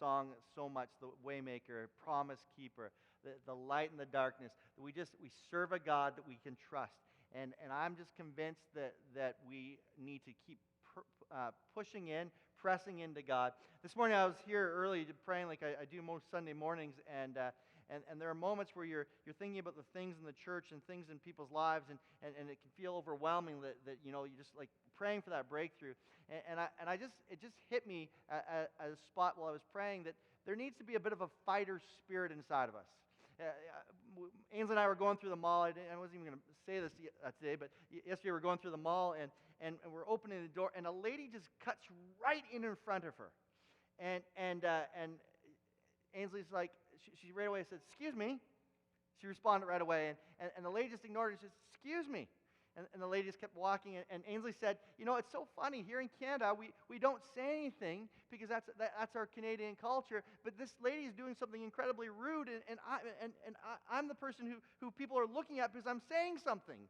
song so much, the Waymaker, Promise Keeper, the light in the darkness. We serve a God that we can trust. And I'm just convinced that we need to keep pushing in, pressing into God. This morning I was here early praying like I do most Sunday mornings, and there are moments where you're thinking about the things in the church and things in people's lives, and it can feel overwhelming that you just like praying for that breakthrough. It just hit me at a spot while I was praying that there needs to be a bit of a fighter spirit inside of us. Ainsley and I were going through the mall. I wasn't even going to say this today, but yesterday we were going through the mall, and we're opening the door, and a lady just cuts right in front of her. And Ainsley's like, she right away said, "Excuse me." She responded right away, and the lady just ignored her. She said, "Excuse me." And the lady just kept walking, and Ainsley said, "It's so funny. Here in Canada, we don't say anything because that's our Canadian culture. But this lady is doing something incredibly rude, and I'm the person who people are looking at because I'm saying something."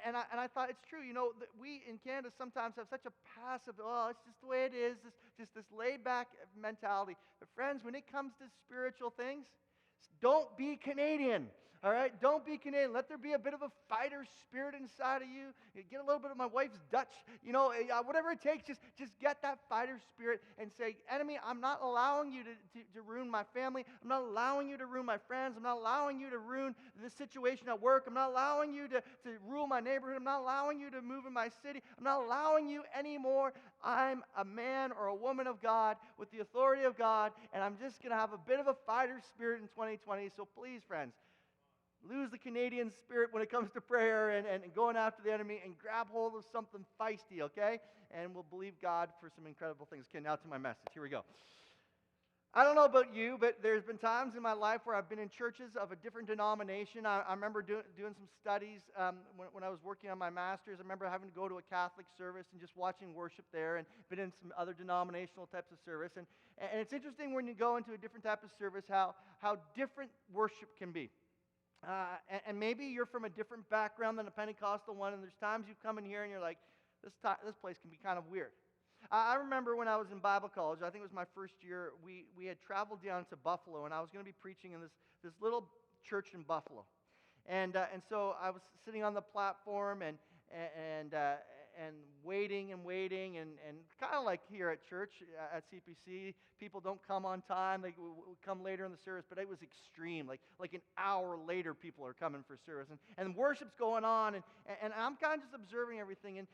And I thought it's true. That we in Canada sometimes have such a passive, it's just the way it is, just this laid-back mentality. But friends, when it comes to spiritual things, don't be Canadian, all right? Don't be Canadian. Let there be a bit of a fighter spirit inside of you. Get a little bit of my wife's Dutch, whatever it takes, just get that fighter spirit and say, "Enemy, I'm not allowing you to ruin my family. I'm not allowing you to ruin my friends. I'm not allowing you to ruin this situation at work. I'm not allowing you to rule my neighborhood. I'm not allowing you to move in my city. I'm not allowing you anymore. I'm a man or a woman of God with the authority of God, and I'm just going to have a bit of a fighter spirit in 2020. So please, friends, lose the Canadian spirit when it comes to prayer and going after the enemy, and grab hold of something feisty, okay? And we'll believe God for some incredible things. Okay, now to my message. Here we go. I don't know about you, but there's been times in my life where I've been in churches of a different denomination. I remember doing some studies when I was working on my master's. I remember having to go to a Catholic service and just watching worship there, and been in some other denominational types of service. And it's interesting when you go into a different type of service how different worship can be. And maybe you're from a different background than a Pentecostal one, and there's times you come in here and you're like, this place can be kind of weird. I remember when I was in Bible college, I think it was my first year, we had traveled down to Buffalo, and I was going to be preaching in this little church in Buffalo. And so I was sitting on the platform and waiting and kind of like here at church at CPC, people don't come on time. They come later in the service, but it was extreme. Like an hour later, people are coming for service, and worship's going on, and I'm kind of just observing everything. And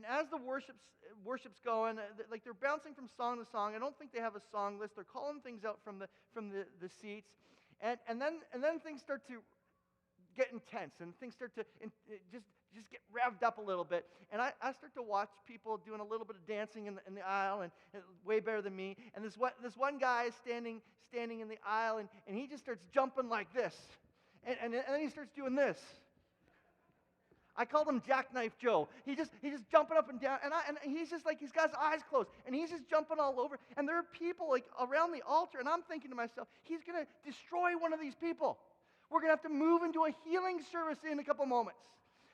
as the worship's going, like they're bouncing from song to song. I don't think they have a song list. They're calling things out from the seats, and then things start to get intense, and things start to just get revved up a little bit. And I start to watch people doing a little bit of dancing in the aisle, and way better than me. And this one guy is standing in the aisle, and he just starts jumping like this, and then he starts doing this. I called him Jackknife Joe. He's just jumping up and down, and he's just like, he's got his eyes closed, and he's just jumping all over. And there are people like around the altar, and I'm thinking to myself, he's going to destroy one of these people. We're going to have to move into a healing service in a couple moments.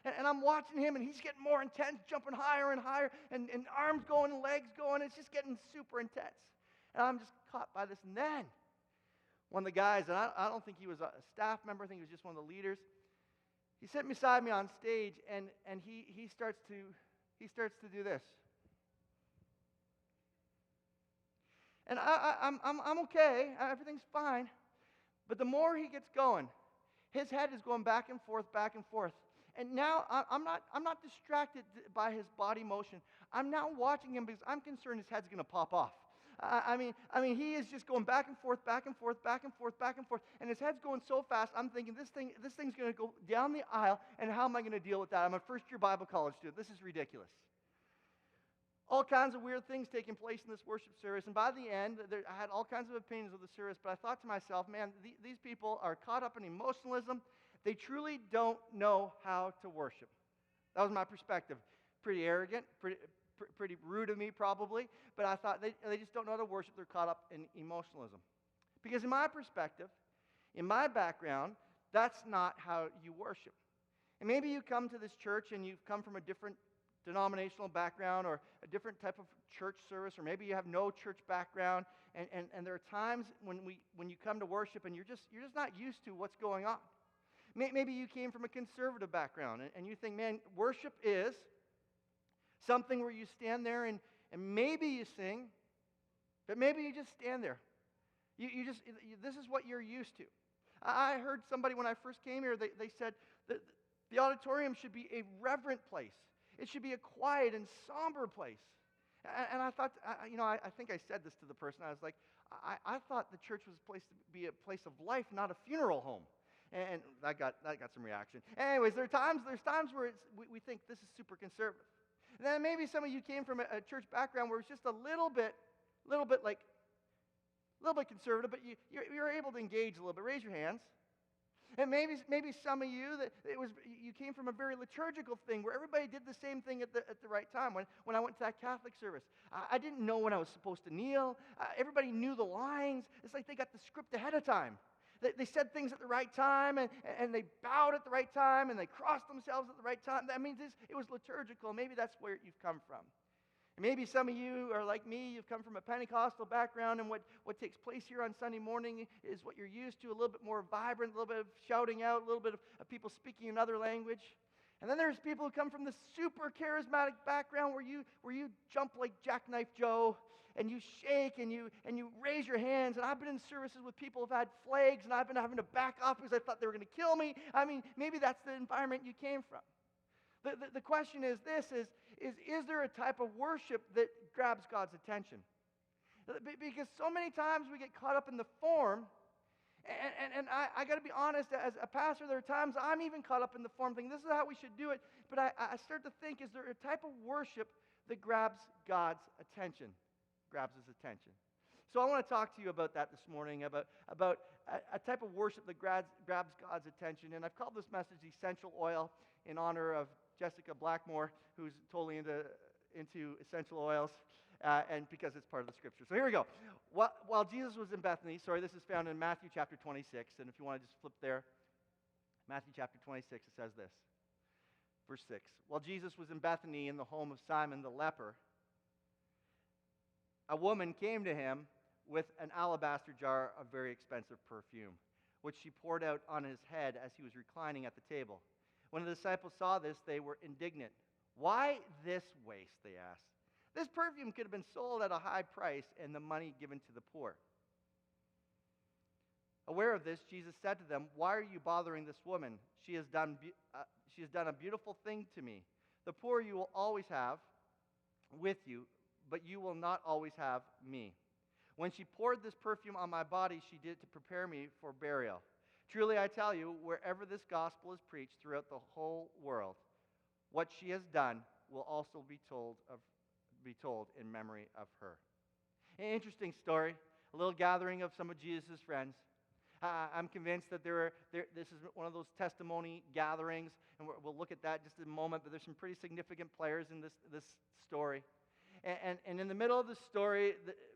And I'm watching him, and he's getting more intense, jumping higher and higher, and arms going and legs going. It's just getting super intense. And I'm just caught by this. And then one of the guys, and I don't think he was a staff member, I think he was just one of the leaders, he sat beside me on stage, and he starts to do this. And I'm okay. Everything's fine. But the more he gets going, his head is going back and forth, back and forth. And now I'm not distracted by his body motion. I'm now watching him because I'm concerned his head's going to pop off. I mean, he is just going back and forth, back and forth, back and forth, back and forth, and his head's going so fast. I'm thinking this thing's going to go down the aisle, and how am I going to deal with that? I'm a first-year Bible college student. This is ridiculous. All kinds of weird things taking place in this worship service, and by the end, I had all kinds of opinions of the service, but I thought to myself, man, these people are caught up in emotionalism. They truly don't know how to worship. That was my perspective. Pretty arrogant, pretty rude of me probably, but I thought they just don't know how to worship. They're caught up in emotionalism. Because in my perspective, in my background, that's not how you worship. And maybe you come to this church and you've come from a different denominational background or a different type of church service, or maybe you have no church background, and there are times when you come to worship and you're just not used to what's going on. Maybe you came from a conservative background, and you think, man, worship is something where you stand there and maybe you sing, but maybe you just stand there. This is what you're used to. I heard somebody when I first came here, they said that the auditorium should be a reverent place. It should be a quiet and somber place. And I thought, I think I said this to the person. I was like, I thought the church was supposed to be a place of life, not a funeral home. And that got some reaction. Anyways, there's times where we think this is super conservative. And then maybe some of you came from a church background where it's just a little bit conservative, but you're able to engage a little bit. Raise your hands. And maybe some of you you came from a very liturgical thing where everybody did the same thing at the right time. When I went to that Catholic service, I didn't know when I was supposed to kneel. Everybody knew the lines. It's like they got the script ahead of time. They said things at the right time, and they bowed at the right time, and they crossed themselves at the right time. I mean, it was liturgical. Maybe that's where you've come from. And maybe some of you are like me. You've come from a Pentecostal background, and what takes place here on Sunday morning is what you're used to, a little bit more vibrant, a little bit of shouting out, a little bit of people speaking another language. And then there's people who come from the super charismatic background where you jump like Jackknife Joe, and you shake, and you raise your hands. And I've been in services with people who've had flags, and I've been having to back off because I thought they were going to kill me. I mean, maybe that's the environment you came from. The question is this, is there a type of worship that grabs God's attention? Because so many times we get caught up in the form, and I got to be honest, as a pastor, there are times I'm even caught up in the form thinking, this is how we should do it. But I start to think, is there a type of worship that grabs God's attention? Grabs his attention. So I want to talk to you about that this morning, about a type of worship that grabs God's attention. And I've called this message Essential Oil in honor of Jessica Blackmore, who's totally into essential oils, and because it's part of the scripture. So here we go. While Jesus was in Bethany, this is found in Matthew chapter 26, and if you want to just flip there, Matthew chapter 26, it says this, verse 6. While Jesus was in Bethany in the home of Simon the leper, a woman came to him with an alabaster jar of very expensive perfume, which she poured out on his head as he was reclining at the table. When the disciples saw this, they were indignant. Why this waste, they asked. This perfume could have been sold at a high price and the money given to the poor. Aware of this, Jesus said to them, why are you bothering this woman? She has done a beautiful thing to me. The poor you will always have with you, but you will not always have me. When she poured this perfume on my body, she did it to prepare me for burial. Truly, I tell you, wherever this gospel is preached throughout the whole world, what she has done will also be told in memory of her. An interesting story, a little gathering of some of Jesus' friends. I'm convinced that this is one of those testimony gatherings, and we'll look at that just in a moment, but there's some pretty significant players in this story. And in the middle of the story,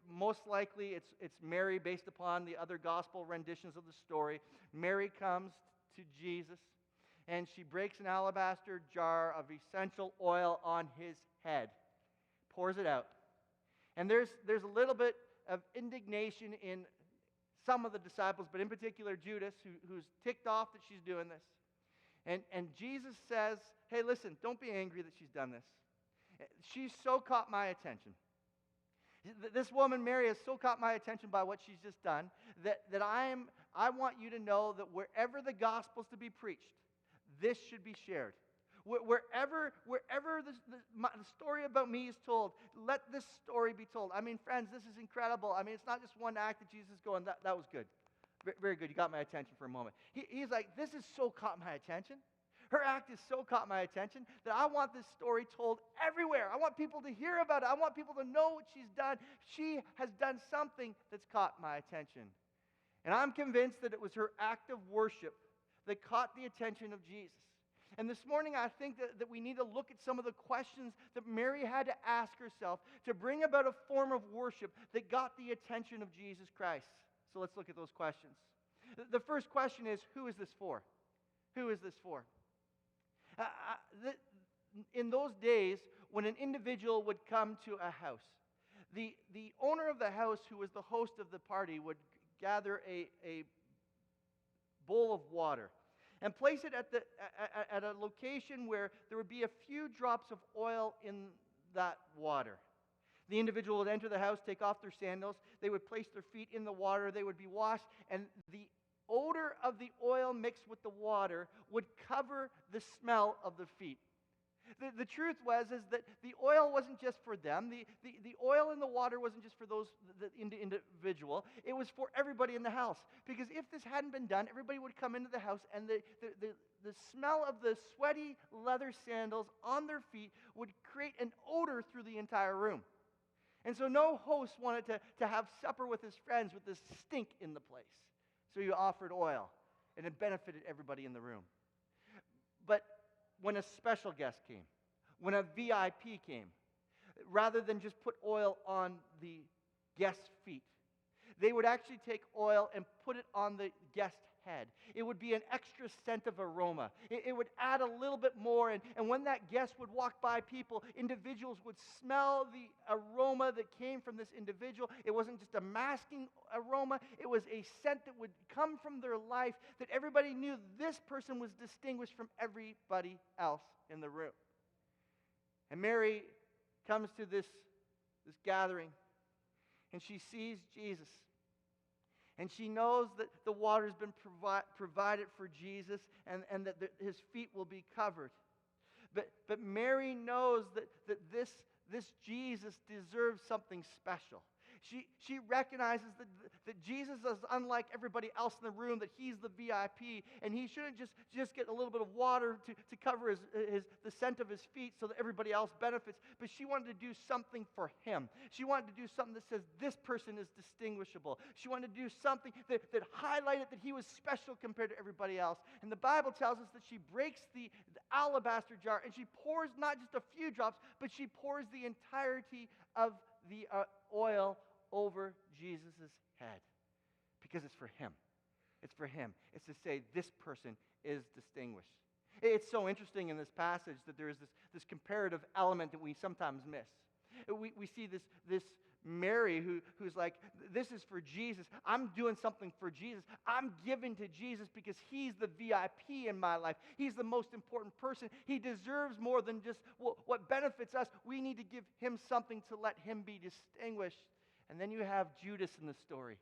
most likely it's Mary, based upon the other gospel renditions of the story. Mary comes to Jesus, and she breaks an alabaster jar of essential oil on his head, pours it out. And there's a little bit of indignation in some of the disciples, but in particular Judas, who's ticked off that she's doing this. And Jesus says, hey, listen, don't be angry that she's done this. She's so caught my attention. This woman, Mary, has so caught my attention by what she's just done that I want you to know that wherever the gospel's to be preached, this should be shared. Wherever the story about me is told, let this story be told. I mean, friends, this is incredible. I mean, it's not just one act that Jesus is going, that was good. Very good. You got my attention for a moment. He's like, this has so caught my attention. Her act has so caught my attention that I want this story told everywhere. I want people to hear about it. I want people to know what she's done. She has done something that's caught my attention. And I'm convinced that it was her act of worship that caught the attention of Jesus. And this morning, I think that we need to look at some of the questions that Mary had to ask herself to bring about a form of worship that got the attention of Jesus Christ. So let's look at those questions. The first question is, who is this for? Who is this for? In those days, when an individual would come to a house, the owner of the house, who was the host of the party, would gather a bowl of water and place it at a location where there would be a few drops of oil in that water. The individual would enter the house, take off their sandals, they would place their feet in the water, they would be washed, and the odor of the oil mixed with the water would cover the smell of the feet. The truth is that the oil wasn't just for them. The oil in the water wasn't just for the individual. It was for everybody in the house. Because if this hadn't been done, everybody would come into the house, and the smell of the sweaty leather sandals on their feet would create an odor through the entire room. And so no host wanted to have supper with his friends with this stink in the place. So he offered oil, and it benefited everybody in the room. But when a special guest came, when a VIP came, rather than just put oil on the guest's feet, they would actually take oil and put it on the guest's head. It would be an extra scent of aroma. It would add a little bit more, and when that guest would walk by people, individuals would smell the aroma that came from this individual. It wasn't just a masking aroma. It was a scent that would come from their life that everybody knew this person was distinguished from everybody else in the room. And Mary comes to this gathering, and she sees Jesus. And she knows that the water's been provided for Jesus, and that his feet will be covered. But Mary knows that this Jesus deserves something special. She recognizes that Jesus is unlike everybody else in the room, that he's the VIP, and he shouldn't just get a little bit of water to cover the scent of his feet so that everybody else benefits, but she wanted to do something for him. She wanted to do something that says this person is distinguishable. She wanted to do something that highlighted that he was special compared to everybody else. And the Bible tells us that she breaks the alabaster jar, and she pours not just a few drops, but she pours the entirety of the oil over Jesus' head, because it's for him. It's for him. It's to say this person is distinguished. It's so interesting in this passage that there is this comparative element that we sometimes miss. We see this Mary who's like, this is for Jesus. I'm doing something for Jesus. I'm giving to Jesus because he's the VIP in my life. He's the most important person. He deserves more than just what benefits us. We need to give him something to let him be distinguished. And then you have Judas in the story,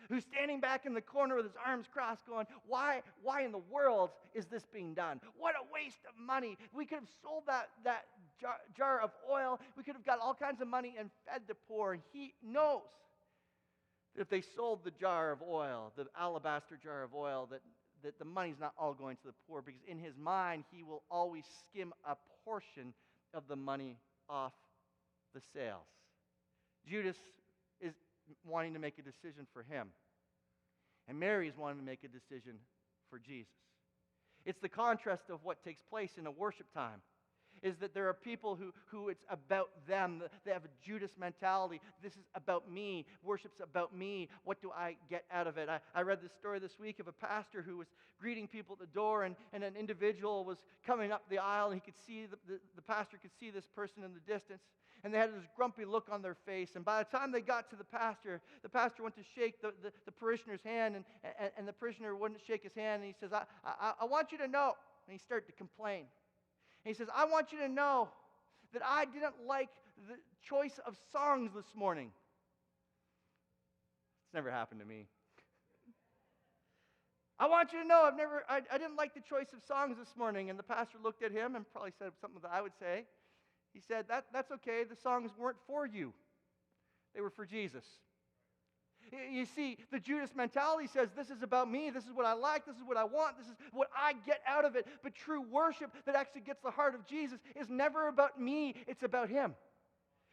who's standing back in the corner with his arms crossed going, why in the world is this being done? What a waste of money. We could have sold that jar of oil. We could have got all kinds of money and fed the poor. And he knows that if they sold the jar of oil, the alabaster jar of oil, that the money's not all going to the poor, because in his mind, he will always skim a portion of the money off the sales. Judas is wanting to make a decision for him, and Mary is wanting to make a decision for Jesus. It's the contrast of what takes place in a worship time, is that there are people who it's about them. They have a Judas mentality. This is about me. Worship's about me. What do I get out of it? I read this story this week of a pastor who was greeting people at the door, and an individual was coming up the aisle, and he could see, the pastor could see this person in the distance, and they had this grumpy look on their face. And by the time they got to the pastor went to shake the parishioner's hand, and the parishioner wouldn't shake his hand, and he says, I want you to know, and he started to complain. And he says, I want you to know that I didn't like the choice of songs this morning. It's never happened to me. I want you to know I didn't like the choice of songs this morning. And the pastor looked at him and probably said something that I would say. He said, that's okay. The songs weren't for you. They were for Jesus. You see, the Judas mentality says, this is about me, this is what I like, this is what I want, this is what I get out of it. But true worship that actually gets the heart of Jesus is never about me, it's about him.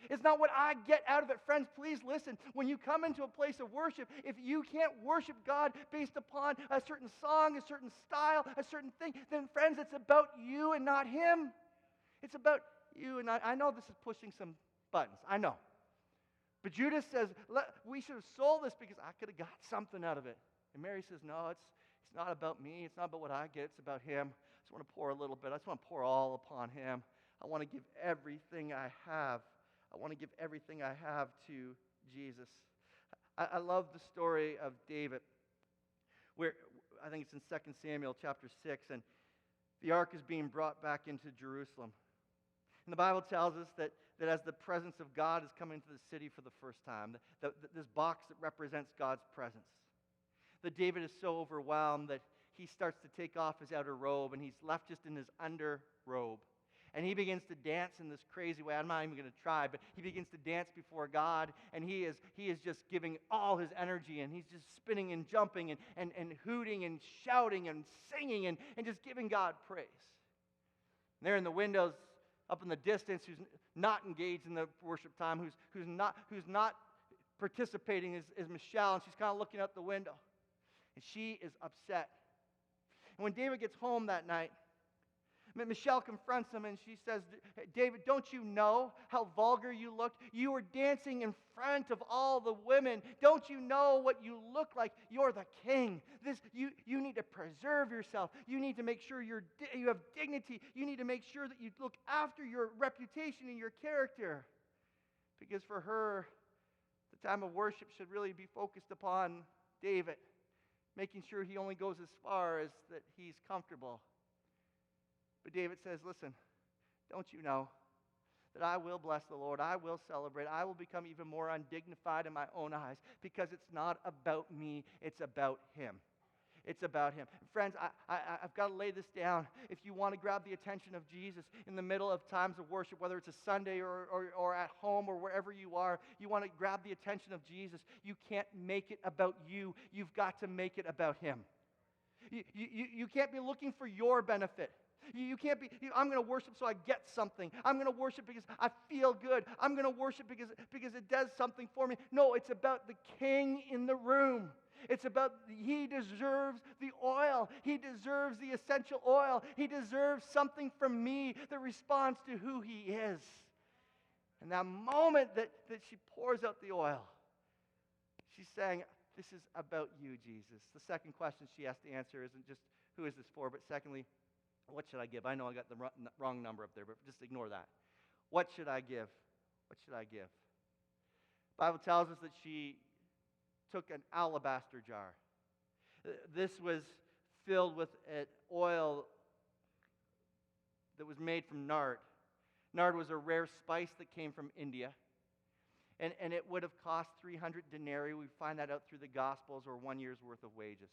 It's not what I get out of it. Friends, please listen. When you come into a place of worship, if you can't worship God based upon a certain song, a certain style, a certain thing, then friends, it's about you and not him. It's about you and I know this is pushing some buttons. I know. But Judas says, we should have sold this because I could have got something out of it. And Mary says, no, it's not about me. It's not about what I get. It's about him. I just want to pour a little bit. I just want to pour all upon him. I want to give everything I have. I want to give everything I have to Jesus. I love the story of David, where I think it's in 2 Samuel chapter 6, and the ark is being brought back into Jerusalem. And the Bible tells us that as the presence of God is coming into the city for the first time, this box that represents God's presence, that David is so overwhelmed that he starts to take off his outer robe, and he's left just in his under robe. And he begins to dance in this crazy way. I'm not even going to try, but he begins to dance before God, and he is just giving all his energy, and he's just spinning and jumping and hooting and shouting and singing and just giving God praise. And there in the windows, up in the distance, who's not engaged in the worship time, who's not participating is Michelle, and she's kind of looking out the window. And she is upset. And when David gets home that night, Michelle confronts him and she says, David, don't you know how vulgar you looked? You were dancing in front of all the women. Don't you know what you look like? You're the king. You need to preserve yourself. You need to make sure you have dignity. You need to make sure that you look after your reputation and your character. Because for her, the time of worship should really be focused upon David, making sure he only goes as far as that he's comfortable. But David says, listen, don't you know that I will bless the Lord, I will celebrate, I will become even more undignified in my own eyes, because it's not about me, it's about him. It's about him. Friends, I've got to lay this down. If you want to grab the attention of Jesus in the middle of times of worship, whether it's a Sunday or at home or wherever you are, you want to grab the attention of Jesus, you can't make it about you. You've got to make it about him. You can't be looking for your benefit. You can't be, I'm going to worship so I get something. I'm going to worship because I feel good. I'm going to worship because it does something for me. No, it's about the king in the room. It's about he deserves the oil. He deserves the essential oil. He deserves something from me that responds to who he is. And that moment that she pours out the oil, she's saying, this is about you, Jesus. The second question she has to answer isn't just, who is this for? But secondly, what should I give? I know I got the wrong number up there, but just ignore that. What should I give? What should I give? The Bible tells us that she took an alabaster jar. This was filled with an oil that was made from nard. Nard was a rare spice that came from India. And it would have cost 300 denarii. We find that out through the Gospels, or 1 year's worth of wages.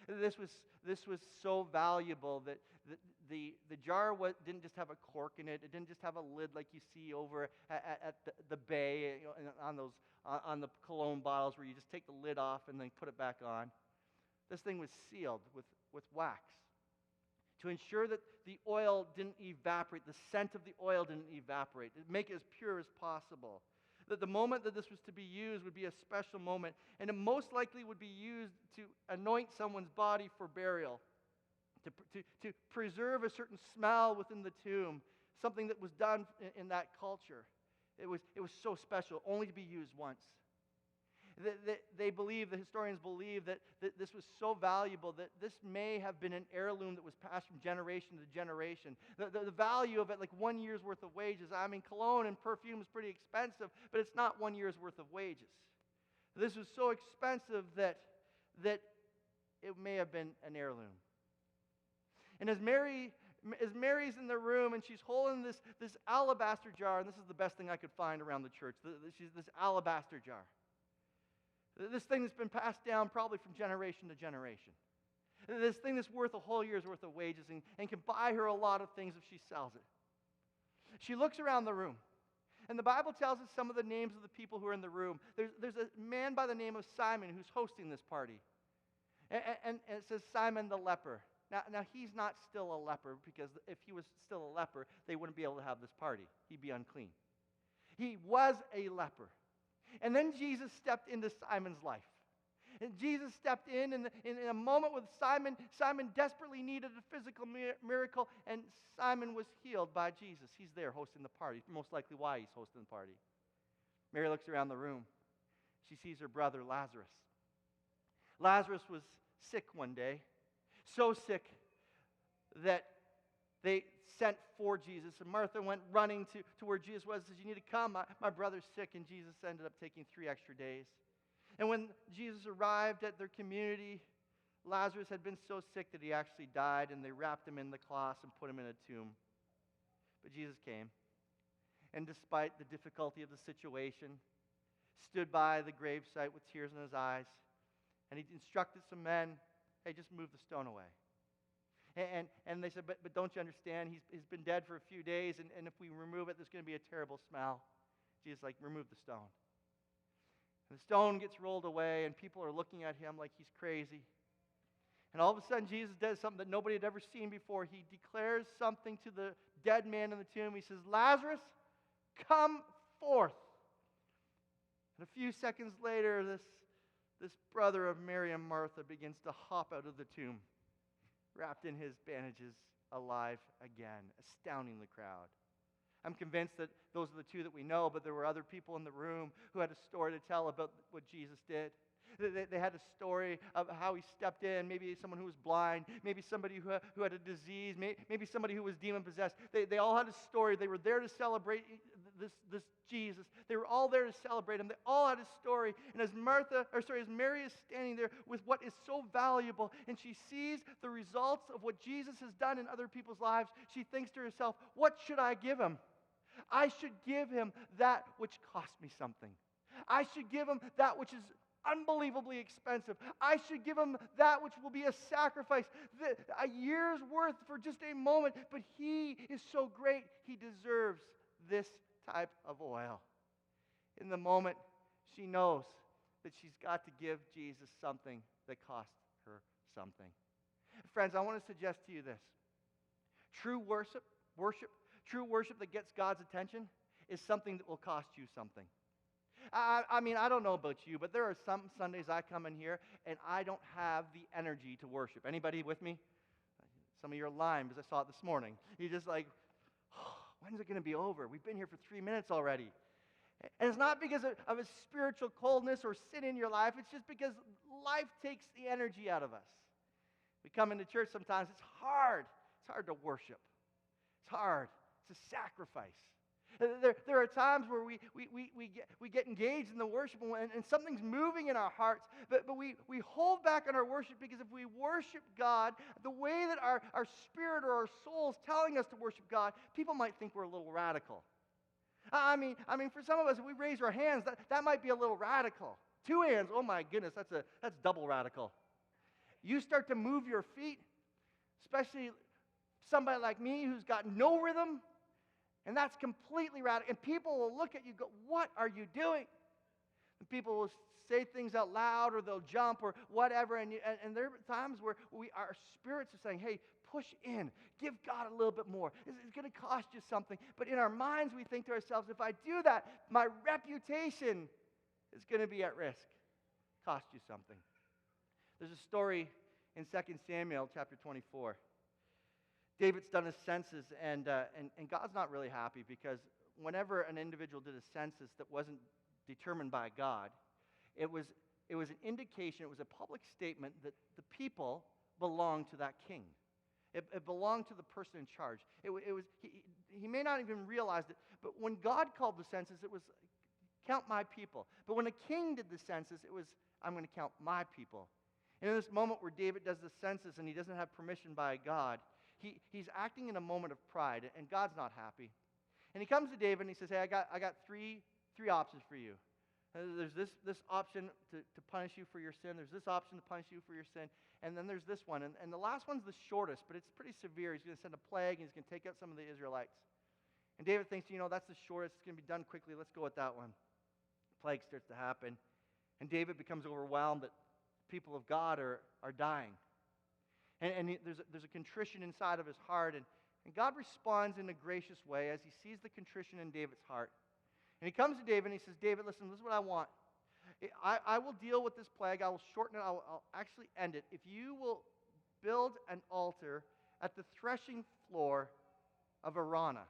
This was so valuable that the jar didn't just have a cork in it. It didn't just have a lid like you see over at the bay, on the cologne bottles, where you just take the lid off and then put it back on. This thing was sealed with wax to ensure that the oil didn't evaporate, the scent of the oil didn't evaporate, to make it as pure as possible. That the moment that this was to be used would be a special moment, and it most likely would be used to anoint someone's body for burial, to preserve a certain smell within the tomb, something that was done in that culture. It was so special, only to be used once. The historians believe that this was so valuable that this may have been an heirloom that was passed from generation to generation. The value of it, like 1 year's worth of wages. I mean, cologne and perfume is pretty expensive, but it's not 1 year's worth of wages. This was so expensive that it may have been an heirloom. And as Mary's in the room and she's holding this alabaster jar, and this is the best thing I could find around the church, this alabaster jar. This thing that's been passed down probably from generation to generation. This thing that's worth a whole year's worth of wages and can buy her a lot of things if she sells it. She looks around the room, and the Bible tells us some of the names of the people who are in the room. There's a man by the name of Simon who's hosting this party. And it says Simon the leper. Now he's not still a leper, because if he was still a leper, they wouldn't be able to have this party. He'd be unclean. He was a leper. And then Jesus stepped into Simon's life. And Jesus stepped in a moment with Simon. Simon desperately needed a physical miracle, and Simon was healed by Jesus. He's there hosting the party, most likely why he's hosting the party. Mary looks around the room. She sees her brother Lazarus. Lazarus was sick one day, so sick that They sent for Jesus, and Martha went running to where Jesus was and says, you need to come. My brother's sick, and Jesus ended up taking 3 extra days. And when Jesus arrived at their community, Lazarus had been so sick that he actually died, and they wrapped him in the cloths and put him in a tomb. But Jesus came, and despite the difficulty of the situation, stood by the gravesite with tears in his eyes, and he instructed some men, hey, just move the stone away. And they said, but don't you understand? He's been dead for a few days, and if we remove it, there's going to be a terrible smell. Jesus is like, remove the stone. And the stone gets rolled away, and people are looking at him like he's crazy. And all of a sudden, Jesus does something that nobody had ever seen before. He declares something to the dead man in the tomb. He says, Lazarus, come forth. And a few seconds later, this brother of Mary and Martha begins to hop out of the tomb, wrapped in his bandages, alive again, astounding the crowd. I'm convinced that those are the two that we know, but there were other people in the room who had a story to tell about what Jesus did. They had a story of how he stepped in, maybe someone who was blind, maybe somebody who had a disease, maybe somebody who was demon-possessed. They all had a story. They were there to celebrate this Jesus. They were all there to celebrate him. They all had a story. And as Mary is standing there with what is so valuable, and she sees the results of what Jesus has done in other people's lives, she thinks to herself, what should I give him? I should give him that which cost me something. I should give him that which is unbelievably expensive. I should give him that which will be a sacrifice, a year's worth for just a moment. But he is so great, he deserves this type of oil. In the moment, she knows that she's got to give Jesus something that cost her something. Friends, I want to suggest to you this. True worship that gets God's attention is something that will cost you something. I mean, I don't know about you, but there are some Sundays I come in here and I don't have the energy to worship. Anybody with me? Some of you are lying because I saw it this morning. You're just like, oh, when's it going to be over? We've been here for 3 minutes already. And it's not because of a spiritual coldness or sin in your life. It's just because life takes the energy out of us. We come into church sometimes. It's hard. It's hard to worship. It's hard. It's a sacrifice. There are times where we get engaged in the worship and something's moving in our hearts, but we hold back on our worship because if we worship God the way that our spirit or our soul is telling us to worship God, people might think we're a little radical. I mean, for some of us, if we raise our hands, that might be a little radical. 2 hands, oh my goodness, that's double radical. You start to move your feet, especially somebody like me who's got no rhythm, and that's completely radical. And people will look at you and go, what are you doing? And people will say things out loud, or they'll jump, or whatever. And there are times where our spirits are saying, hey, push in. Give God a little bit more. It's going to cost you something. But in our minds, we think to ourselves, if I do that, my reputation is going to be at risk. Cost you something. There's a story in 2 Samuel chapter 24. David's done a census, and God's not really happy because whenever an individual did a census that wasn't determined by God, it was an indication, it was a public statement that the people belonged to that king. It belonged to the person in charge. He may not even realize it, but when God called the census, it was count my people. But when a king did the census, it was I'm going to count my people. And in this moment where David does the census and he doesn't have permission by God, he's acting in a moment of pride, and God's not happy. And he comes to David and he says, hey, I got three options for you. There's this option to punish you for your sin. There's this option to punish you for your sin. And then there's this one. And the last one's the shortest, but it's pretty severe. He's going to send a plague, and he's going to take out some of the Israelites. And David thinks, that's the shortest. It's going to be done quickly. Let's go with that one. The plague starts to happen. And David becomes overwhelmed that people of God are dying. And there's a contrition inside of his heart. And God responds in a gracious way as he sees the contrition in David's heart. And he comes to David and he says, David, listen, this is what I want. I will deal with this plague. I will shorten it. I'll actually end it. If you will build an altar at the threshing floor of Arana.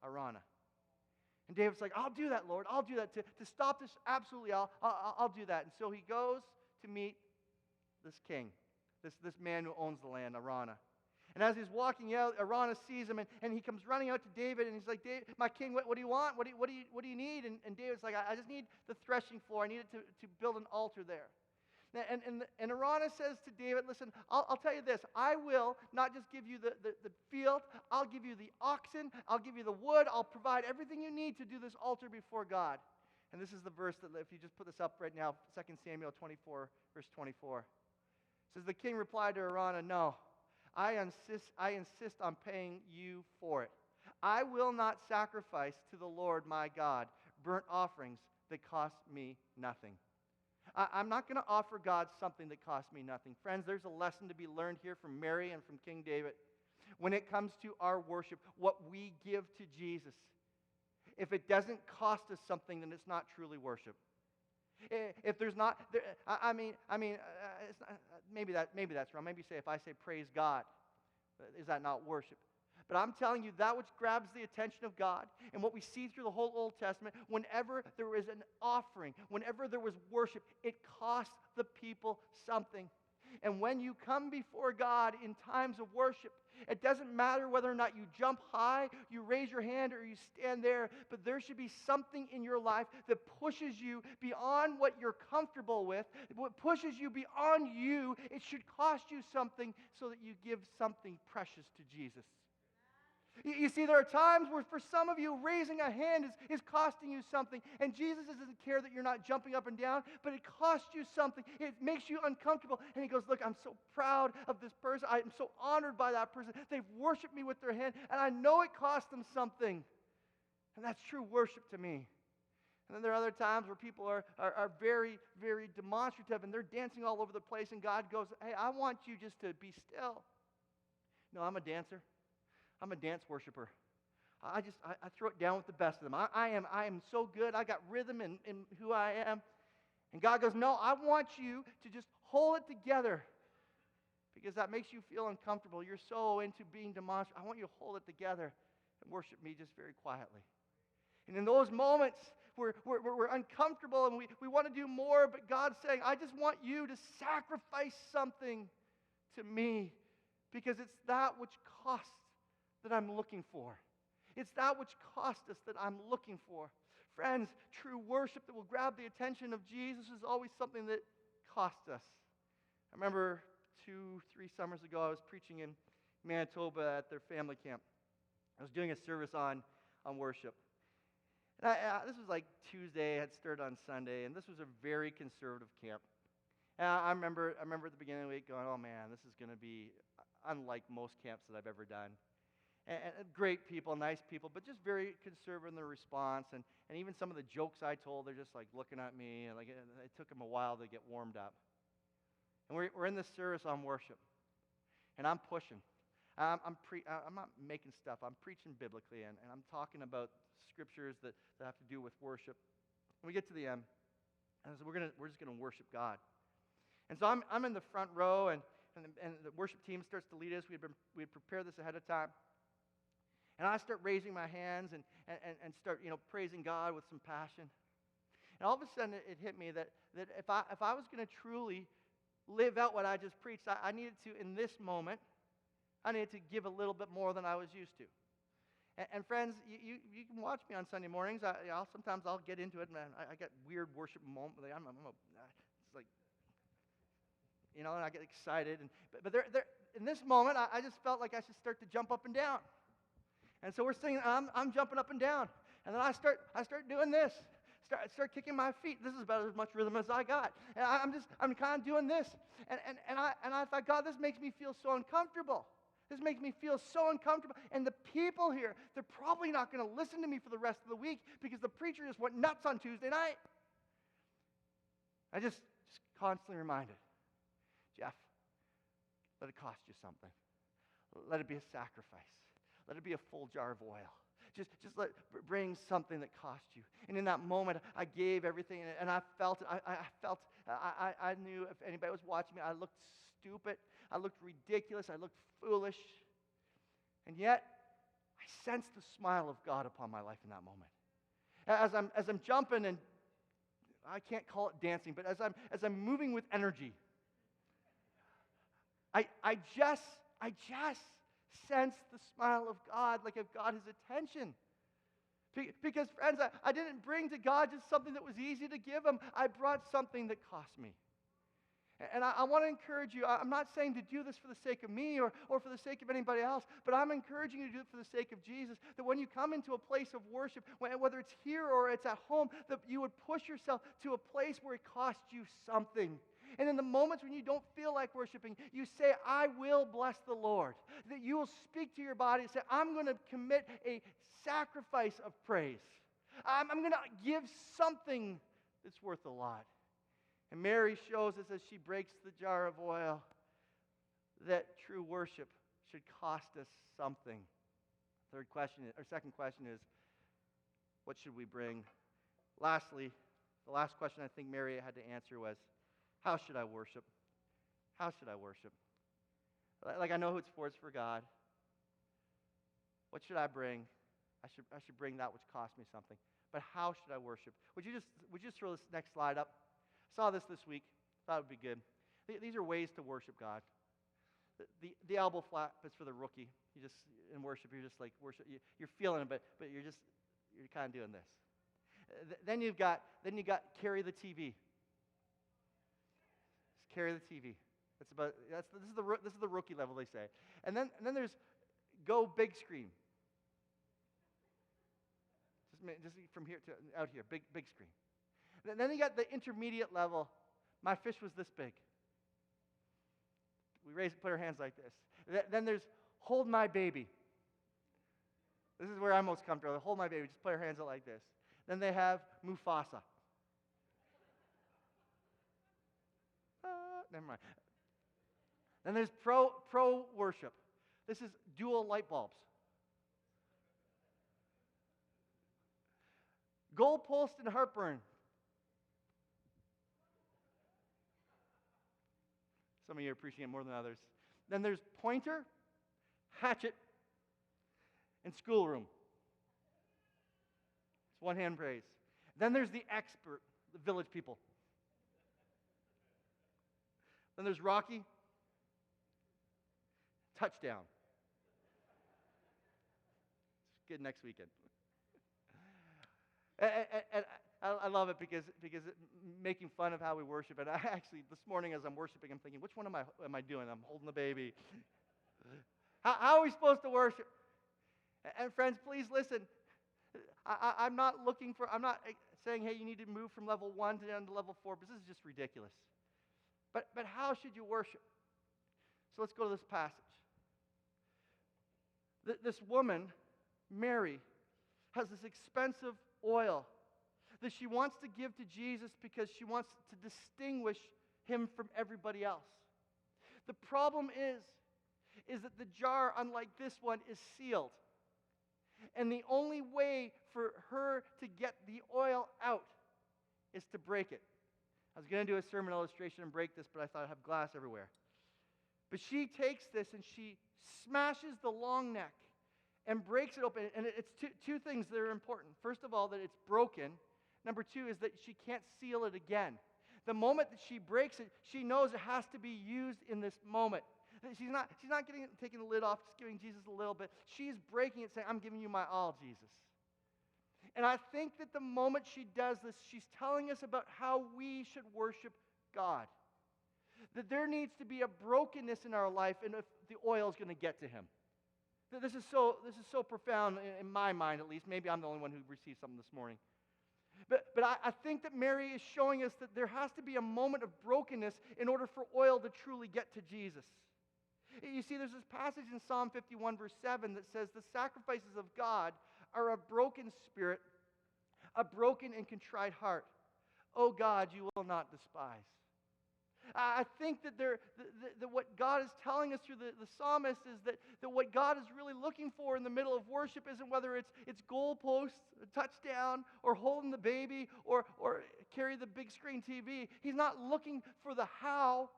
And David's like, I'll do that, Lord. I'll do that. To stop this, absolutely, I'll do that. And so he goes to meet this king, this man who owns the land, Arana. And as he's walking out, Araunah sees him, and he comes running out to David, and he's like, David, my king, what do you want? What do you need? And David's like, I just need the threshing floor. I need it to build an altar there. And Araunah says to David, listen, I'll tell you this. I will not just give you the field. I'll give you the oxen. I'll give you the wood. I'll provide everything you need to do this altar before God. And this is the verse that, if you just put this up right now, 2 Samuel 24, verse 24. It says, the king replied to Araunah, no, I insist on paying you for it. I will not sacrifice to the Lord my God burnt offerings that cost me nothing. I'm not going to offer God something that costs me nothing. Friends, there's a lesson to be learned here from Mary and from King David. When it comes to our worship, what we give to Jesus, if it doesn't cost us something, then it's not truly worship. If there's not, it's not, maybe that's wrong. Maybe say, if I say praise God, is that not worship? But I'm telling you, that which grabs the attention of God, and what we see through the whole Old Testament, whenever there was an offering, whenever there was worship, it cost the people something. And when you come before God in times of worship, it doesn't matter whether or not you jump high, you raise your hand, or you stand there, but there should be something in your life that pushes you beyond what you're comfortable with, what pushes you beyond you. It should cost you something so that you give something precious to Jesus. You see, there are times where for some of you, raising a hand is costing you something. And Jesus doesn't care that you're not jumping up and down, but it costs you something. It makes you uncomfortable. And he goes, look, I'm so proud of this person. I'm so honored by that person. They've worshiped me with their hand, and I know it cost them something. And that's true worship to me. And then there are other times where people are very, very demonstrative, and they're dancing all over the place, and God goes, hey, I want you just to be still. No, I'm a dancer. I'm a dance worshiper. I throw it down with the best of them. I am so good. I got rhythm in who I am. And God goes, no, I want you to just hold it together because that makes you feel uncomfortable. You're so into being demonstrative. I want you to hold it together and worship me just very quietly. And in those moments where we're uncomfortable and we want to do more, but God's saying, I just want you to sacrifice something to me because it's that which costs that I'm looking for. It's that which cost us that I'm looking for. Friends, true worship that will grab the attention of Jesus is always something that costs us. I remember 2-3 summers ago, I was preaching in Manitoba at their family camp. I was doing a service on worship. And this was like Tuesday, I had started on Sunday, and this was a very conservative camp. And I remember at the beginning of the week going, oh man, this is going to be unlike most camps that I've ever done. And great people, nice people, but just very conservative in their response. And even some of the jokes I told, they're just like looking at me. And it took them a while to get warmed up. And we're in this service on worship. And I'm pushing. I'm not making stuff. I'm preaching biblically. And I'm talking about scriptures that have to do with worship. And we get to the end. And I said, we're just going to worship God. And so I'm in the front row. And the worship team starts to lead us. We had prepared this ahead of time. And I start raising my hands and start, praising God with some passion. And all of a sudden it hit me that if I was going to truly live out what I just preached, I needed to, in this moment, I needed to give a little bit more than I was used to. And friends, you can watch me on Sunday mornings. Sometimes I'll get into it, man. I get weird worship moments. It's like, and I get excited. But there, in this moment, I just felt like I should start to jump up and down. And so we're singing, I'm jumping up and down. And then I start doing this. Start kicking my feet. This is about as much rhythm as I got. And I'm kind of doing this. And I thought, God, this makes me feel so uncomfortable. This makes me feel so uncomfortable. And the people here, they're probably not going to listen to me for the rest of the week because the preacher just went nuts on Tuesday night. I just constantly reminded, Jeff, let it cost you something. Let it be a sacrifice. Let it be a full jar of oil. Just bring something that cost you. And in that moment, I gave everything, and I felt it. I knew if anybody was watching me, I looked stupid. I looked ridiculous. I looked foolish. And yet, I sensed the smile of God upon my life in that moment. As I'm jumping, and I can't call it dancing, but as I'm moving with energy, I just sense the smile of God, like I've got his attention. Because, friends, I didn't bring to God just something that was easy to give him. I brought something that cost me. And I want to encourage you. I'm not saying to do this for the sake of me or for the sake of anybody else, but I'm encouraging you to do it for the sake of Jesus. That when you come into a place of worship, whether it's here or it's at home, that you would push yourself to a place where it costs you something. And in the moments when you don't feel like worshiping, you say, I will bless the Lord. That you will speak to your body and say, I'm going to commit a sacrifice of praise. I'm going to give something that's worth a lot. And Mary shows us as she breaks the jar of oil that true worship should cost us something. Second question is, what should we bring? Lastly, the last question I think Mary had to answer was, how should I worship? How should I worship? Like, I know who it's for God. What should I bring? I should bring that which cost me something. But how should I worship? Would you just throw this next slide up? Saw this week. Thought it would be good. These are ways to worship God. The elbow flap is for the rookie. You just in worship, you're just like worship. You're feeling it, but you're kind of doing this. Then you got carry the TV. Just carry the TV. This is the rookie level, they say. And then there's go big screen. Just from here to out here, big screen. Then you got the intermediate level. My fish was this big. We put our hands like this. Then there's hold my baby. This is where I'm most comfortable. Hold my baby. Just put our hands out like this. Then they have Mufasa. Never mind. Then there's pro worship. This is dual light bulbs. Goalpost and heartburn. Some of you appreciate it more than others. Then there's pointer, hatchet, and schoolroom. It's one hand praise. Then there's the expert, the village people. Then there's Rocky, touchdown. It's good next weekend. And I love it because making fun of how we worship. And I actually, this morning as I'm worshiping, I'm thinking, which one am I doing? I'm holding the baby. How are we supposed to worship? And friends, please listen. I'm not saying, hey, you need to move from level 1 to level 4, because this is just ridiculous. But how should you worship? So let's go to this passage. This woman, Mary, has this expensive oil that she wants to give to Jesus because she wants to distinguish him from everybody else. The problem is that the jar, unlike this one, is sealed. And the only way for her to get the oil out is to break it. I was going to do a sermon illustration and break this, but I thought I'd have glass everywhere. But she takes this and she smashes the long neck and breaks it open. And it's two things that are important. First of all, that it's broken. Number 2 is that she can't seal it again. The moment that she breaks it, she knows it has to be used in this moment. She's not taking the lid off, just giving Jesus a little bit. She's breaking it, saying, I'm giving you my all, Jesus. And I think that the moment she does this, she's telling us about how we should worship God. That there needs to be a brokenness in our life, and if the oil is going to get to him. This is so profound in my mind, at least. Maybe I'm the only one who received something this morning. But I think that Mary is showing us that there has to be a moment of brokenness in order for oil to truly get to Jesus. You see, there's this passage in Psalm 51, verse 7 that says, the sacrifices of God are a broken spirit, a broken and contrite heart. O God, you will not despise. I think that what God is telling us through the psalmist is that what God is really looking for in the middle of worship isn't whether it's goalposts, a touchdown, or holding the baby, or carry the big screen TV. He's not looking for the how.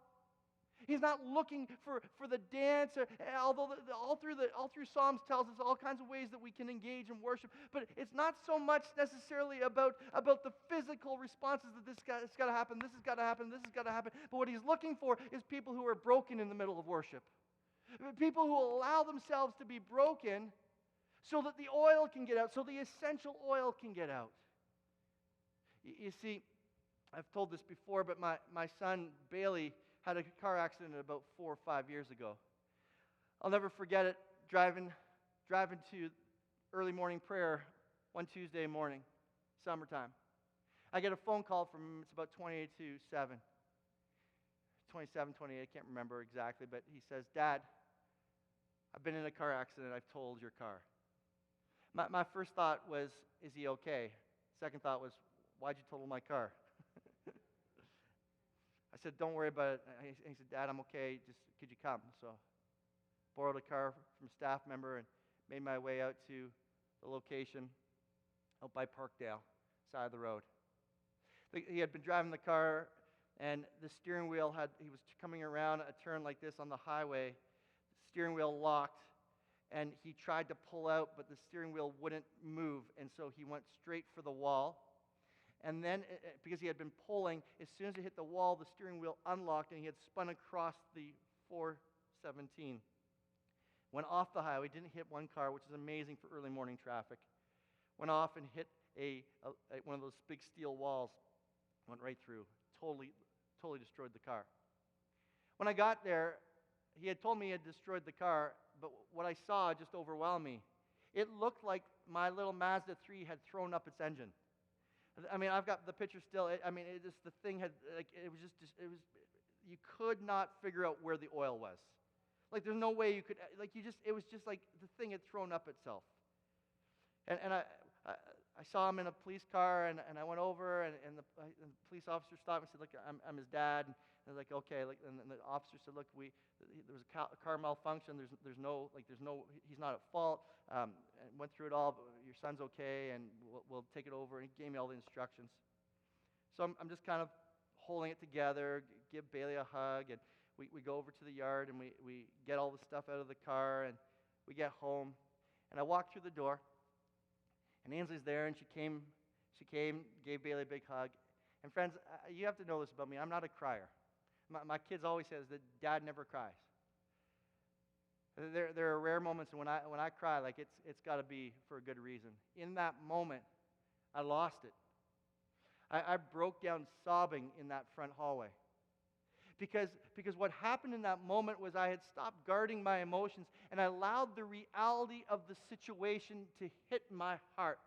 He's not looking for the dance, although all through Psalms tells us all kinds of ways that we can engage in worship. But it's not so much necessarily about the physical responses that this has got to happen, this has got to happen, this has got to happen. But what he's looking for is people who are broken in the middle of worship. People who allow themselves to be broken so that the oil can get out, so the essential oil can get out. You see, I've told this before, but my son, Bailey, had a car accident about 4 or 5 years ago. I'll never forget it, driving to early morning prayer one Tuesday morning, summertime. I get a phone call from him. It's about 28 to 7. 27, 28, I can't remember exactly, but he says, "Dad, I've been in a car accident. I've totaled your car." My first thought was, is he okay? Second thought was, why'd you total my car? I said, "Don't worry about it." And he said, "Dad, I'm okay. Just could you come?" So borrowed a car from a staff member and made my way out to the location out by Parkdale, side of the road. He had been driving the car, and the steering wheel he was coming around a turn like this on the highway. The steering wheel locked, and he tried to pull out, but the steering wheel wouldn't move, and so he went straight for the wall. And then, because he had been pulling, as soon as it hit the wall, the steering wheel unlocked, and he had spun across the 417. Went off the highway, didn't hit one car, which is amazing for early morning traffic. Went off and hit one of those big steel walls. Went right through. Totally destroyed the car. When I got there, he had told me he had destroyed the car, but what I saw just overwhelmed me. It looked like my little Mazda 3 had thrown up its engine. I mean, I've got the picture still. The thing had, you could not figure out where the oil was. Like, there's no way you could, it was just like the thing had thrown up itself. And I saw him in a police car, and I went over, and the police officer stopped and said, "Look, I'm his dad." And I was like, "Okay." And the officer said, "Look, there was a car malfunction. There's no, he's not at fault. And went through it all. But your son's okay, and we'll take it over." And he gave me all the instructions. So I'm just kind of holding it together, give Bailey a hug, and we go over to the yard, and we get all the stuff out of the car, and we get home, and I walk through the door. And Ainsley's there, and she came, gave Bailey a big hug. And friends, you have to know this about me. I'm not a crier. My kids always says that Dad never cries. There are rare moments when I cry, like it's got to be for a good reason. In that moment, I lost it. I broke down sobbing in that front hallway. Because what happened in that moment was I had stopped guarding my emotions, and I allowed the reality of the situation to hit my heart.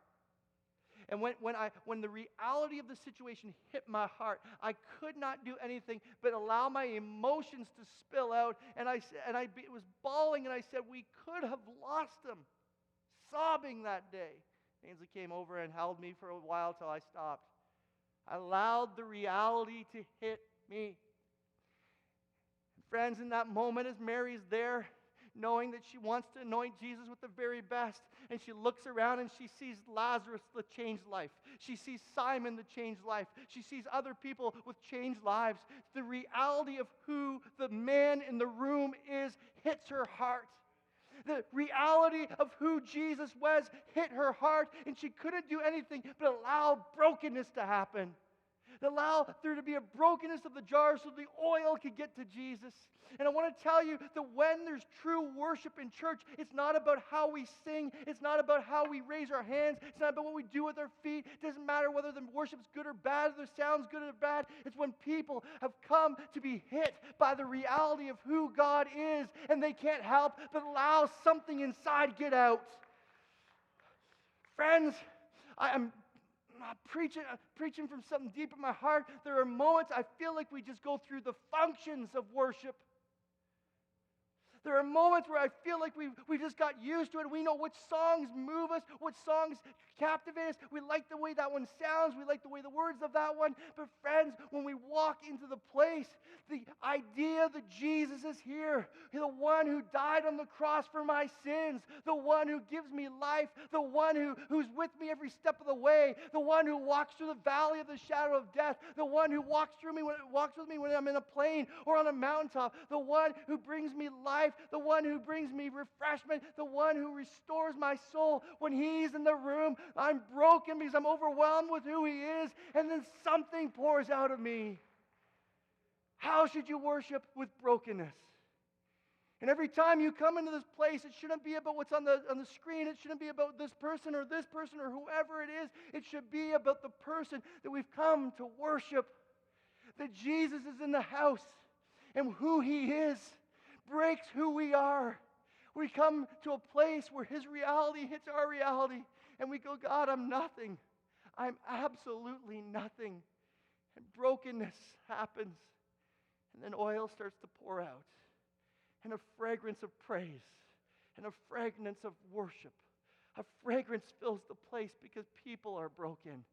And when the reality of the situation hit my heart, I could not do anything but allow my emotions to spill out. And I was bawling, and I said, "We could have lost him," sobbing that day. Ainsley came over and held me for a while till I stopped. I allowed the reality to hit me. Friends, in that moment, as Mary's there, knowing that she wants to anoint Jesus with the very best, and she looks around and she sees Lazarus, the changed life. She sees Simon, the changed life. She sees other people with changed lives. The reality of who the man in the room is hits her heart. The reality of who Jesus was hit her heart, and she couldn't do anything but allow brokenness to happen. Allow there to be a brokenness of the jar so the oil could get to Jesus. And I want to tell you that when there's true worship in church, it's not about how we sing. It's not about how we raise our hands. It's not about what we do with our feet. It doesn't matter whether the worship's good or bad, whether the sound's good or bad. It's when people have come to be hit by the reality of who God is, and they can't help but allow something inside get out. Friends, I'm preaching from something deep in my heart. There are moments I feel like we just go through the functions of worship. There are moments where I feel like we just got used to it. We know which songs move us, what songs captivate us. We like the way that one sounds. We like the way the words of that one. But friends, when we walk into the place, the idea that Jesus is here, the one who died on the cross for my sins, the one who gives me life, the one who's with me every step of the way, the one who walks through the valley of the shadow of death, the one who walks with me when I'm in a plane or on a mountaintop, the one who brings me life, the one who brings me refreshment, the one who restores my soul. When he's in the room, I'm broken because I'm overwhelmed with who he is, and then something pours out of me. How should you worship with brokenness? And every time you come into this place, it shouldn't be about what's on the screen. It shouldn't be about this person or whoever it is. It should be about the person that we've come to worship. That Jesus is in the house, and who he is breaks who we are. We come to a place where his reality hits our reality, and we go, God, I'm nothing. I'm absolutely nothing. And brokenness happens, and then oil starts to pour out, and a fragrance of praise, and a fragrance of worship. A fragrance fills the place because people are broken.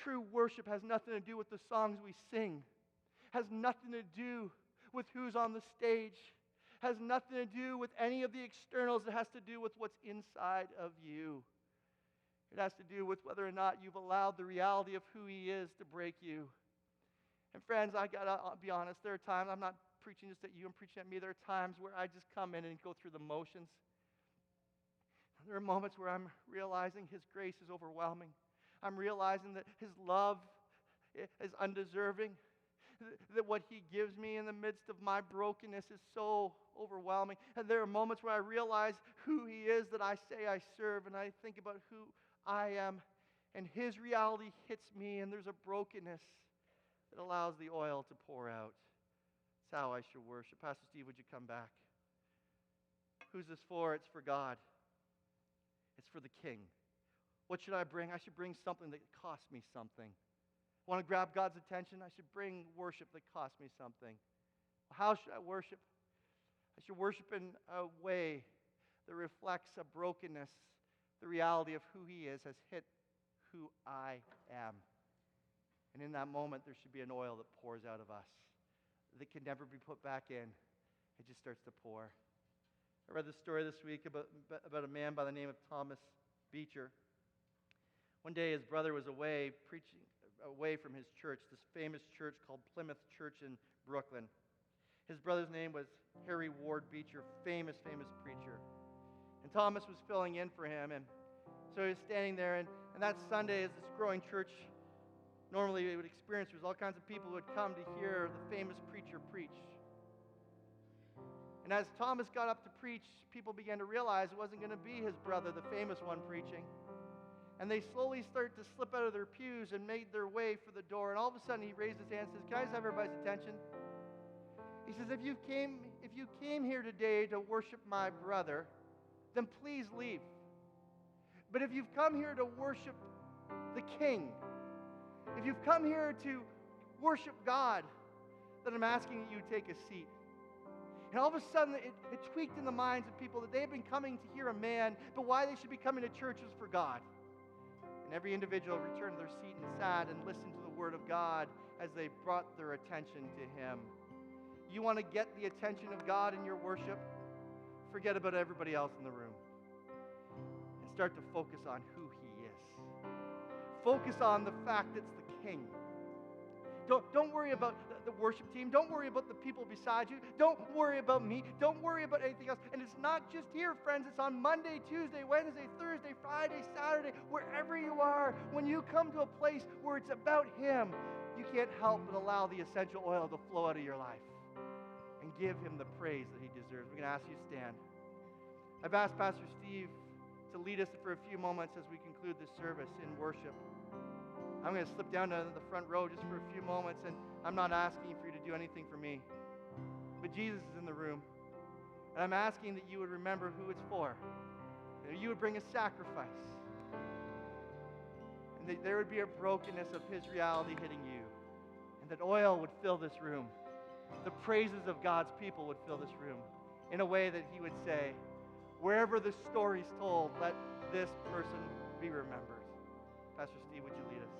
True worship has nothing to do with the songs we sing, has nothing to do with who's on the stage, has nothing to do with any of the externals. It has to do with what's inside of you. It has to do with whether or not you've allowed the reality of who he is to break you. And friends, I gotta be honest, there are times, I'm not preaching just at you, I'm preaching at me, there are times where I just come in and go through the motions. There are moments where I'm realizing his grace is overwhelming. I'm realizing that his love is undeserving, that what he gives me in the midst of my brokenness is so overwhelming. And there are moments where I realize who he is that I say I serve, and I think about who I am, and his reality hits me, and there's a brokenness that allows the oil to pour out. That's how I should worship. Pastor Steve, would you come back? Who's this for? It's for God. It's for the King. What should I bring? I should bring something that costs me something. I want to grab God's attention? I should bring worship that costs me something. How should I worship? I should worship in a way that reflects a brokenness. The reality of who he is has hit who I am. And in that moment, there should be an oil that pours out of us that can never be put back in. It just starts to pour. I read this story this week about a man by the name of Thomas Beecher. One day his brother was away preaching away from his church, this famous church called Plymouth Church in Brooklyn. His brother's name was Harry Ward Beecher, famous preacher. And Thomas was filling in for him, and so he was standing there, and that Sunday, as this growing church normally would experience, there was all kinds of people who would come to hear the famous preacher preach. And as Thomas got up to preach, people began to realize it wasn't going to be his brother, the famous one, preaching. And they slowly started to slip out of their pews and made their way for the door. And all of a sudden, he raised his hand and says, "Can I just have everybody's attention?" He says, if you came here today to worship my brother, then please leave. But if you've come here to worship the King, if you've come here to worship God, then I'm asking that you take a seat. And all of a sudden, it tweaked in the minds of people that they had been coming to hear a man, but why they should be coming to church was for God. And every individual returned to their seat and sat and listened to the Word of God as they brought their attention to him. You want to get the attention of God in your worship? Forget about everybody else in the room. And start to focus on who he is. Focus on the fact that it's the King. Don't worry about the worship team. Don't worry about the people beside you. Don't worry about me. Don't worry about anything else. And it's not just here, friends. It's on Monday, Tuesday, Wednesday, Thursday, Friday, Saturday, wherever you are. When you come to a place where it's about him, you can't help but allow the essential oil to flow out of your life and give him the praise that he deserves. We're going to ask you to stand. I've asked Pastor Steve to lead us for a few moments as we conclude this service in worship. I'm going to slip down to the front row just for a few moments, and I'm not asking for you to do anything for me. But Jesus is in the room, and I'm asking that you would remember who it's for, that you would bring a sacrifice, and that there would be a brokenness of his reality hitting you, and that oil would fill this room. The praises of God's people would fill this room in a way that he would say, wherever the story's told, let this person be remembered. Pastor Steve, would you lead us?